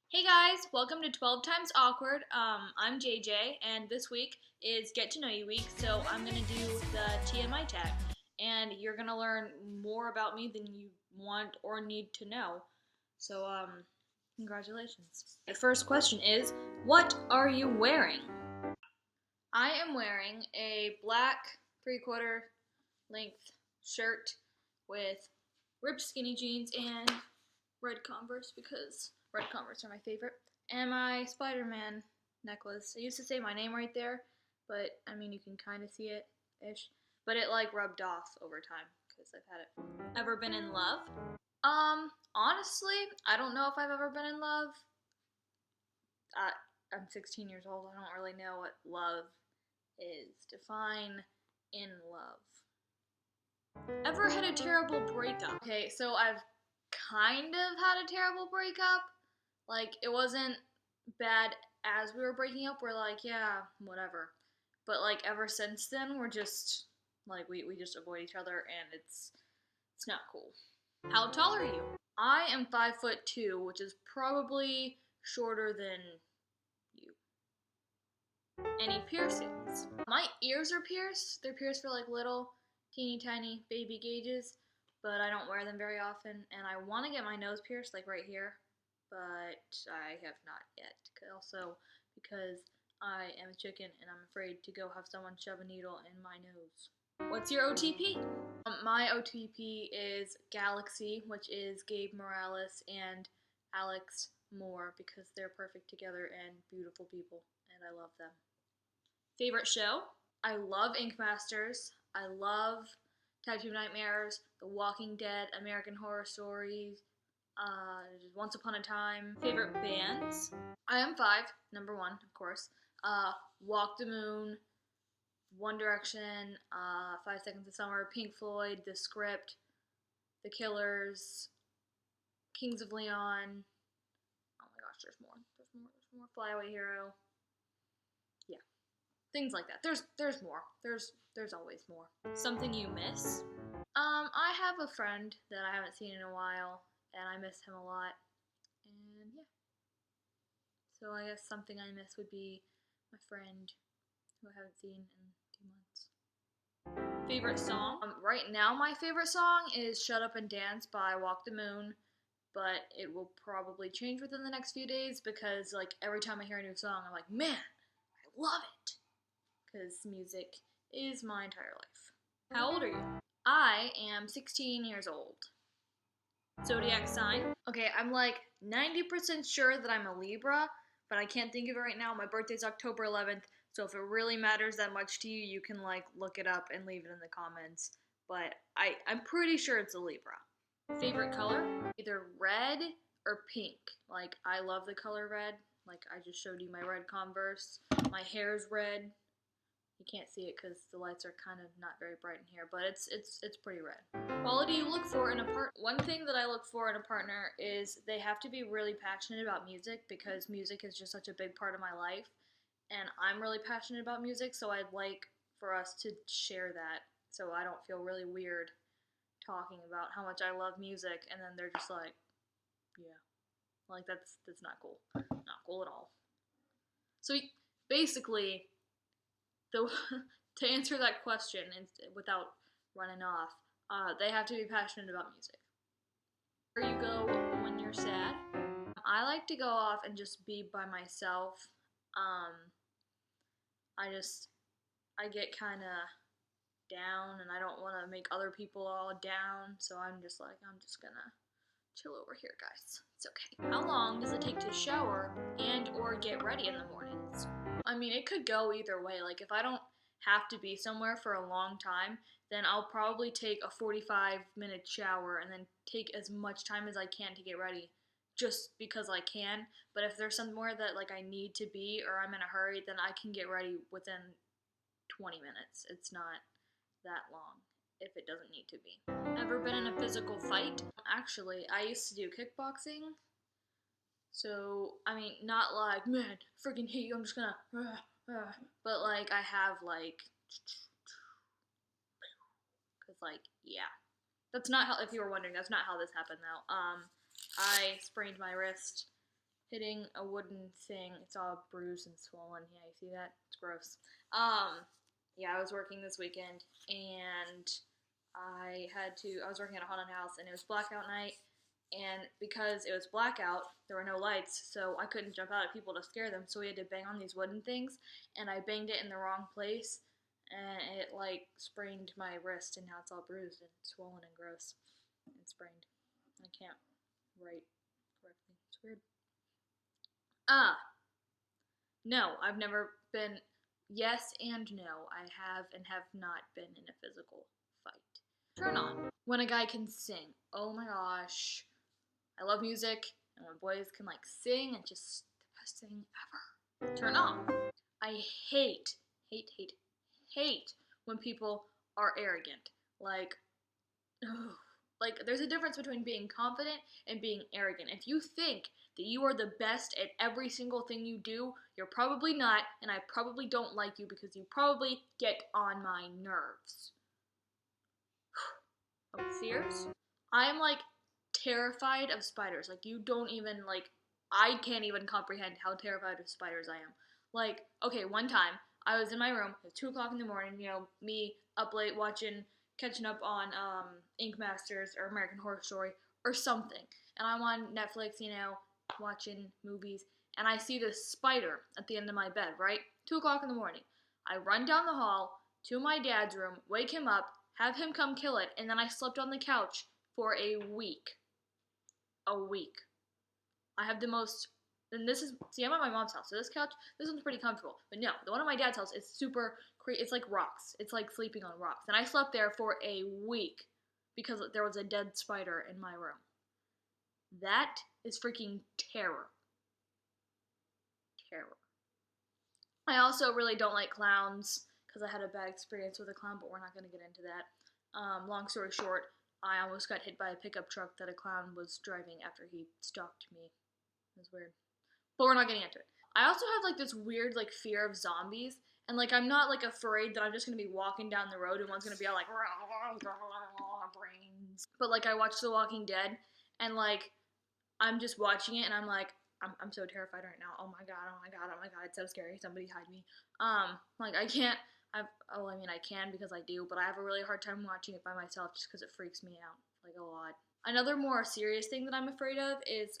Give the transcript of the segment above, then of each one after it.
Hey guys, welcome to 12 Times Awkward. I'm JJ, and this week is Get to Know You Week, so I'm going to do the TMI tag, and you're going to learn more about me than you want or need to know. So, congratulations. The first question is, what are you wearing? I am wearing a black 3/4 length shirt with ripped skinny jeans and red Converse because red Converse are my favorite. And my Spider-Man necklace. I used to say my name right there, but I mean you can kind of see it ish. But it like rubbed off over time because I've had it. Ever been in love? Honestly, I don't know if I've ever been in love. I'm 16 years old. I don't really know what love is. Define in love. Ever had a terrible breakup? Okay, so I've kind of had a terrible breakup. Like, it wasn't bad as we were breaking up. We're like, yeah, whatever. But like ever since then, we're just like we just avoid each other, and it's not cool. How tall are you? I am 5'2", which is probably shorter than you. Any piercings? My ears are pierced. They're pierced for like little, teeny tiny baby gauges, but I don't wear them very often. And I want to get my nose pierced, like right here, but I have not yet. Also, because I am a chicken and I'm afraid to go have someone shove a needle in my nose. What's your OTP? My OTP is Galaxy, which is Gabe Morales and Alex Moore, because they're perfect together and beautiful people, and I love them. Favorite show? I love Ink Masters. I love Tattoo Nightmares, The Walking Dead, American Horror Stories, Once Upon a Time. Favorite bands? I Am 5, number 1, of course. Walk the Moon, One Direction, 5 Seconds of Summer, Pink Floyd, The Script, The Killers, Kings of Leon. Oh my gosh, there's more. There's more. Fly Away Hero. Yeah, things like that. There's more. There's always more. Something you miss? I have a friend that I haven't seen in a while, and I miss him a lot. And yeah. So I guess something I miss would be my friend who I haven't seen in 2 months. Favorite song? Right now my favorite song is Shut Up and Dance by Walk the Moon, but it will probably change within the next few days because like every time I hear a new song I'm like, man, I love it. Because music is my entire life. How old are you? I am 16 years old. Zodiac sign? Okay, I'm like 90% sure that I'm a Libra, but I can't think of it right now. My birthday's October 11th, so if it really matters that much to you, you can like look it up and leave it in the comments. But I'm pretty sure it's a Libra. Favorite color? Either red or pink. Like, I love the color red. Like, I just showed you my red Converse. My hair's red. You can't see it because the lights are kind of not very bright in here, but it's pretty red. Quality you look for in a partner. One thing that I look for in a partner is they have to be really passionate about music, because music is just such a big part of my life, and I'm really passionate about music, so I'd like for us to share that, so I don't feel really weird talking about how much I love music, and then they're just like, yeah, like that's not cool, not cool at all. So basically, to answer that question without running off, they have to be passionate about music. Where you go when you're sad? I like to go off and just be by myself. I get kind of down, and I don't want to make other people all down, so I'm just gonna chill over here, guys. It's okay. How long does it take to shower and or get ready in the mornings? I mean, it could go either way. Like, if I don't have to be somewhere for a long time, then I'll probably take a 45-minute shower and then take as much time as I can to get ready, just because I can. But if there's somewhere that like I need to be or I'm in a hurry, then I can get ready within 20 minutes. It's not that long if it doesn't need to be. Ever been in a physical fight? Actually, I used to do kickboxing. So, I mean, not like, man, freaking hate you, I'm just gonna, but like, I have like, cause like, yeah. That's not how, if you were wondering, that's not how this happened though. I sprained my wrist hitting a wooden thing. It's all bruised and swollen. Yeah, you see that? It's gross. Yeah, I was working this weekend, and I was working at a haunted house, and it was blackout night, and because it was blackout, there were no lights, so I couldn't jump out at people to scare them, so we had to bang on these wooden things, and I banged it in the wrong place, and it, like, sprained my wrist, and now it's all bruised and swollen and gross and sprained. I can't write correctly. It's weird. No, I've never been. Yes and no, I have and have not been in a physical fight. Turn on. When a guy can sing. Oh my gosh. I love music, and when boys can, like, sing, it's just the best thing ever. Turn off. I hate when people are arrogant. Like, ugh. Like, there's a difference between being confident and being arrogant. If you think that you are the best at every single thing you do, you're probably not, and I probably don't like you because you probably get on my nerves. Oh, fears? I am, like, terrified of spiders. Like, you don't even, like, I can't even comprehend how terrified of spiders I am. Like, okay, one time, I was in my room, it was 2 o'clock in the morning, you know, me up late catching up on Ink Masters or American Horror Story or something. And I'm on Netflix, you know, watching movies, and I see this spider at the end of my bed, right? 2 o'clock in the morning. I run down the hall to my dad's room, wake him up, have him come kill it, and then I slept on the couch for a week. A week. I have the most, and this is, see, I'm at my mom's house, so this one's pretty comfortable. But no, the one at my dad's house is super, it's like rocks. It's like sleeping on rocks. And I slept there for a week because there was a dead spider in my room. That is freaking terror. Terror. I also really don't like clowns because I had a bad experience with a clown, but we're not going to get into that. Long story short, I almost got hit by a pickup truck that a clown was driving after he stalked me. It was weird. But we're not getting into it. I also have, like, this weird, like, fear of zombies. And, like, I'm not, like, afraid that I'm just going to be walking down the road and one's going to be all, like, brains. But, like, I watched The Walking Dead, and, like, I'm just watching it, and I'm like, I'm so terrified right now. Oh my god, oh my god, oh my god, it's so scary. Somebody hide me. Like, I can't, I can because I do, but I have a really hard time watching it by myself just because it freaks me out, like, a lot. Another more serious thing that I'm afraid of is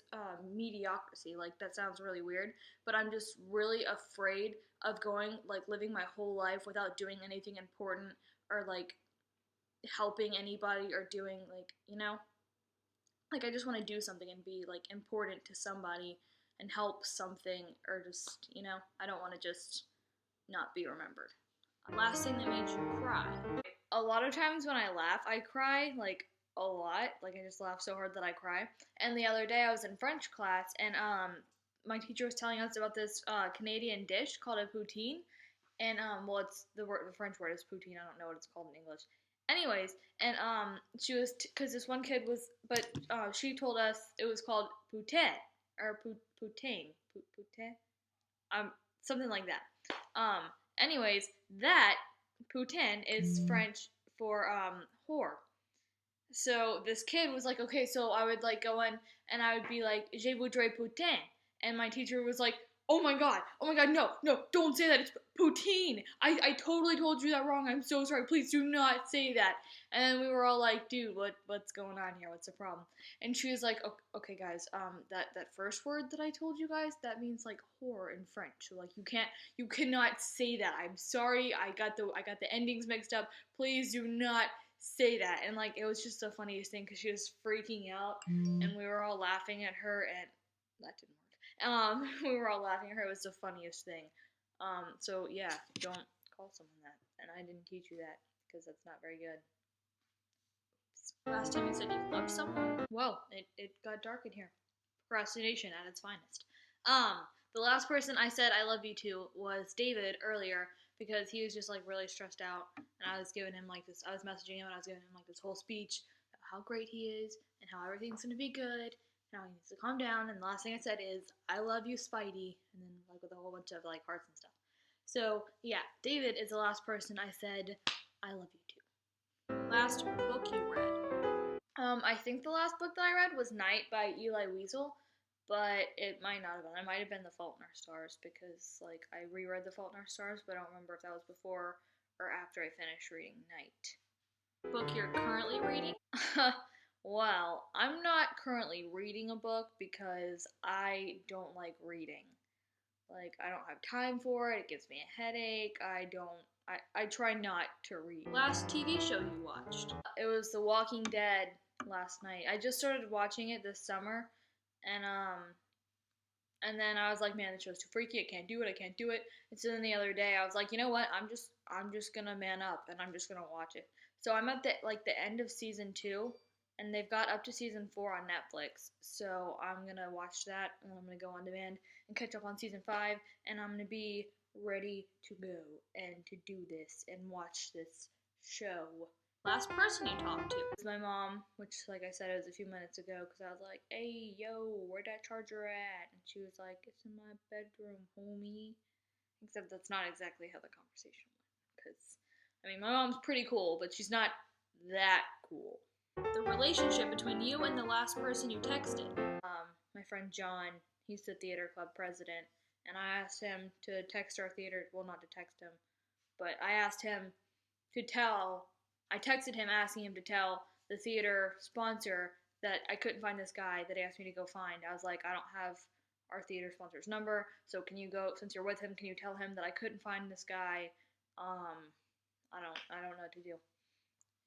mediocrity. Like, that sounds really weird, but I'm just really afraid of living my whole life without doing anything important or, like, helping anybody or doing, like, you know? Like, I just want to do something and be, like, important to somebody and help something, or just, you know, I don't want to just not be remembered. Last thing that made you cry. A lot of times when I laugh, I cry, like, a lot. Like, I just laugh so hard that I cry. And the other day I was in French class, and my teacher was telling us about this Canadian dish called a poutine. And well, it's the French word is poutine. I don't know what it's called in English. Anyways, and she was because this one kid was, but she told us it was called poutine or poutine, something like that. Anyways, that poutine is French for whore. So this kid was like, okay, so I would, like, go in and I would be like, je voudrais poutine, and my teacher was like, oh my god, no, don't say that, it's poutine. I totally told you that wrong. I'm so sorry. Please do not say that. And we were all like, dude, what's going on here? What's the problem? And she was like, okay, guys, that first word that I told you guys, that means, like, whore in French. So, like, you cannot say that. I'm sorry. I got the endings mixed up. Please do not say that. And, like, it was just the funniest thing because she was freaking out, and we were all laughing at her, and that didn't work. We were all laughing at her. It was the funniest thing. So yeah, don't call someone that. And I didn't teach you that because that's not very good. Last time you said you loved someone? Well, it got dark in here. Procrastination at its finest. The last person I said I love you to was David earlier because he was just, like, really stressed out, and I was giving him, like, this, I was messaging him and I was giving him, like, this whole speech about how great he is and how everything's gonna be good. Now he needs to calm down, and the last thing I said is, I love you, Spidey, and then, like, with a whole bunch of, like, hearts and stuff. So, yeah, David is the last person I said, I love you to. Last book you read. I think the last book that I read was Night by Eli Wiesel. but it might not have been. It might have been The Fault in Our Stars because like I reread The Fault in Our Stars, but I don't remember if that was before or after I finished reading Night. Book you're currently reading? Well, I'm not currently reading a book because I don't like reading. Like, I don't have time for it. It gives me a headache. I try not to read. Last TV show you watched? It was The Walking Dead last night. I just started watching it this summer, and then I was like, man, the show's too freaky. I can't do it. I can't do it. And so then the other day, I was like, you know what? I'm just gonna man up and I'm just gonna watch it. So I'm at the end of season 2, and they've got up to season 4 on Netflix. So I'm gonna watch that, and I'm gonna go on demand and catch up on season 5, and I'm gonna be ready to go and to do this and watch this show. Last person you talked to? It was my mom, which, like I said, it was a few minutes ago, because I was like, hey, yo, where'd that charger at? And she was like, it's in my bedroom, homie. Except that's not exactly how the conversation went, because, I mean, my mom's pretty cool, but she's not that cool. The relationship between you and the last person you texted. My friend John, he's the theater club president, and I asked him to text our theater, well, not to text him, but I asked him to I texted him asking him to tell the theater sponsor that I couldn't find this guy that he asked me to go find. I was like, I don't have our theater sponsor's number, so can you go, since you're with him, can you tell him that I couldn't find this guy? I don't know what to do.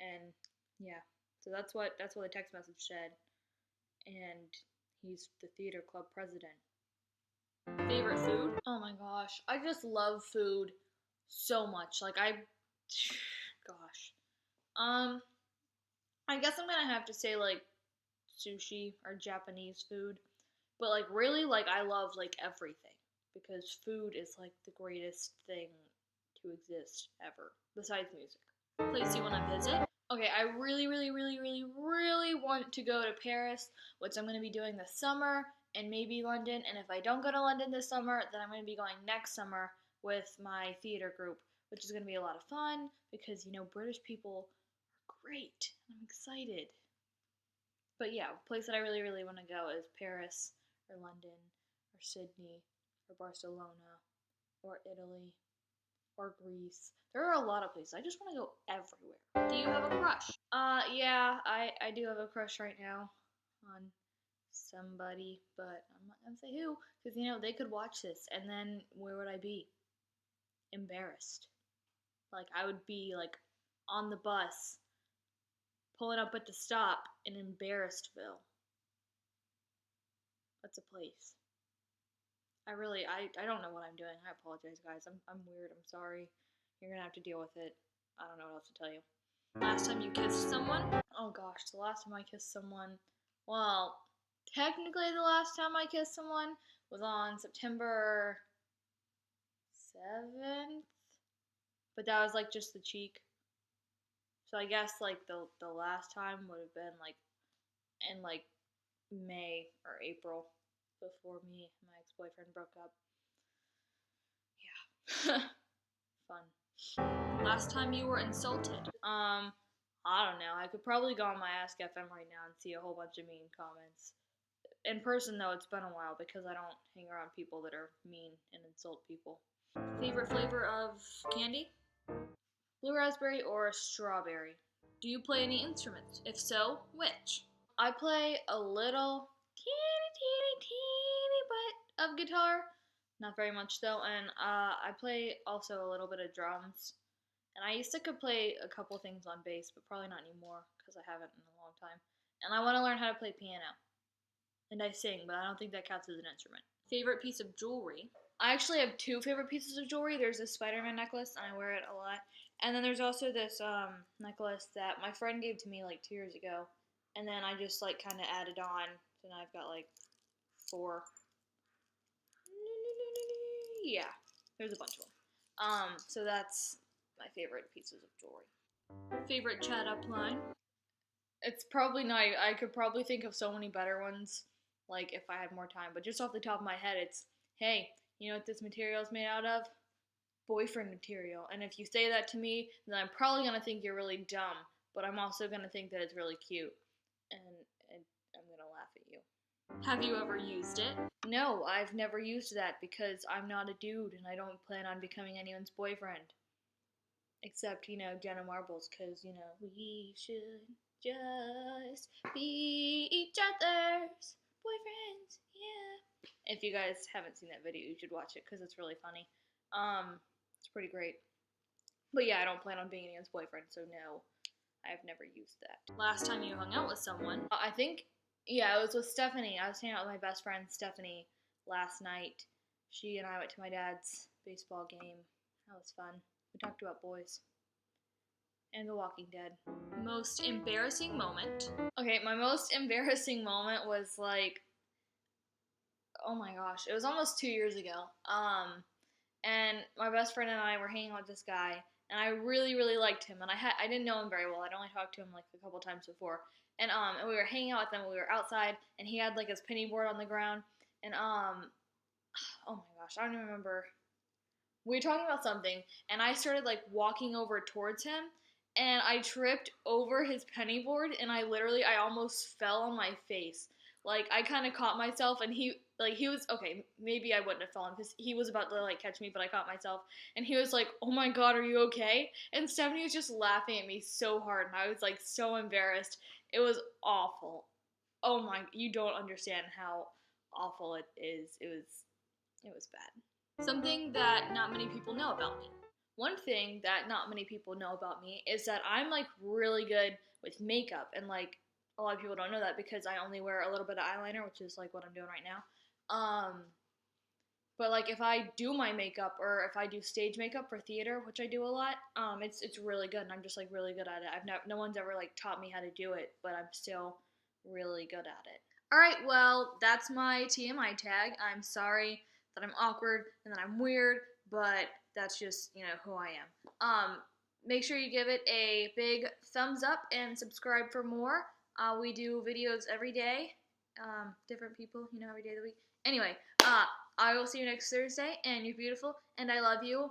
And yeah, so that's what the text message said. And he's the theater club president. Favorite food? Oh my gosh, I just love food so much. Like gosh. I guess I'm gonna have to say like sushi or Japanese food. But like really, like I love like everything because food is like the greatest thing to exist ever besides music. Place you want to visit? Okay, I really, really, really, really, really want to go to Paris, which I'm going to be doing this summer, and maybe London. And if I don't go to London this summer, then I'm going to be going next summer with my theater group, which is going to be a lot of fun because, you know, British people are great. I'm excited. But yeah, a place that I really, really want to go is Paris or London or Sydney or Barcelona or Italy or Greece. There are a lot of places. I just want to go everywhere. Do you have a crush? Yeah, I do have a crush right now on somebody, but I'm not gonna say who, because you know they could watch this, and then where would I be? Embarrassed. Like I would be like on the bus, pulling up at the stop in Embarrassedville. That's a place. I don't know what I'm doing. I apologize, guys. I'm weird. I'm sorry. You're gonna have to deal with it. I don't know what else to tell you. Last time you kissed someone? Oh gosh, the last time I kissed someone. Well, technically the last time I kissed someone was on September 7th. But that was like just the cheek. So I guess like the last time would have been like in like May or April before me and my ex-boyfriend broke up. Yeah. Fun. Last time you were insulted? I don't know. I could probably go on my Ask FM right now and see a whole bunch of mean comments. In person though, it's been a while because I don't hang around people that are mean and insult people. Favorite flavor of candy? Blue raspberry or strawberry? Do you play any instruments? If so, which? I play a little teeny bit of guitar. Not very much though, and I play also a little bit of drums. And I used to could play a couple things on bass, but probably not anymore because I haven't in a long time. And I want to learn how to play piano. And I sing, but I don't think that counts as an instrument. Favorite piece of jewelry? I actually have two favorite pieces of jewelry. There's this Spider-Man necklace, and I wear it a lot. And then there's also this necklace that my friend gave to me like 2 years ago. And then I just like kind of added on. So now I've got like 4. Yeah, there's a bunch of them. So that's my favorite pieces of jewelry. Favorite chat up line? It's probably not. I could probably think of so many better ones, like if I had more time. But just off the top of my head, it's, hey, you know what this material is made out of? Boyfriend material. And if you say that to me, then I'm probably gonna think you're really dumb. But I'm also gonna think that it's really cute, and I'm gonna laugh at you. Have you ever used it? No, I've never used that because I'm not a dude and I don't plan on becoming anyone's boyfriend. Except, Jenna Marbles, because, we should just be each other's boyfriends, yeah. If you guys haven't seen that video, you should watch it because it's really funny. It's pretty great. But yeah, I don't plan on being anyone's boyfriend, so no, I've never used that. Last time you hung out with someone, I think, yeah, it was with Stephanie. I was hanging out with my best friend, Stephanie, last night. She and I went to my dad's baseball game. That was fun. We talked about boys. And The Walking Dead. Most embarrassing moment. Okay, my most embarrassing moment was like, oh my gosh, it was almost 2 years ago. And my best friend and I were hanging out with this guy, and I really, really liked him. And I didn't know him very well. I'd only talked to him like a couple times before. And we were hanging out with him. We were outside, and he had like his penny board on the ground. And oh my gosh, I don't even remember. We were talking about something, and I started like walking over towards him, and I tripped over his penny board, and I almost fell on my face. Like, I kind of caught myself, and he was, okay, maybe I wouldn't have fallen, because he was about to, like, catch me, but I caught myself, and he was like, oh my god, are you okay? And Stephanie was just laughing at me so hard, and I was, like, so embarrassed. It was awful. Oh my, you don't understand how awful it is. It was bad. Something that not many people know about me. One thing that not many people know about me is that I'm like really good with makeup, and like a lot of people don't know that because I only wear a little bit of eyeliner, which is like what I'm doing right now. But like if I do my makeup or if I do stage makeup for theater, which I do a lot, it's really good, and I'm just like really good at it. No one's ever like taught me how to do it, but I'm still really good at it. All right, well, that's my TMI tag. I'm sorry that I'm awkward and that I'm weird, but that's just, who I am. Make sure you give it a big thumbs up and subscribe for more. We do videos every day. Different people, every day of the week. Anyway, I will see you next Thursday, and you're beautiful, and I love you.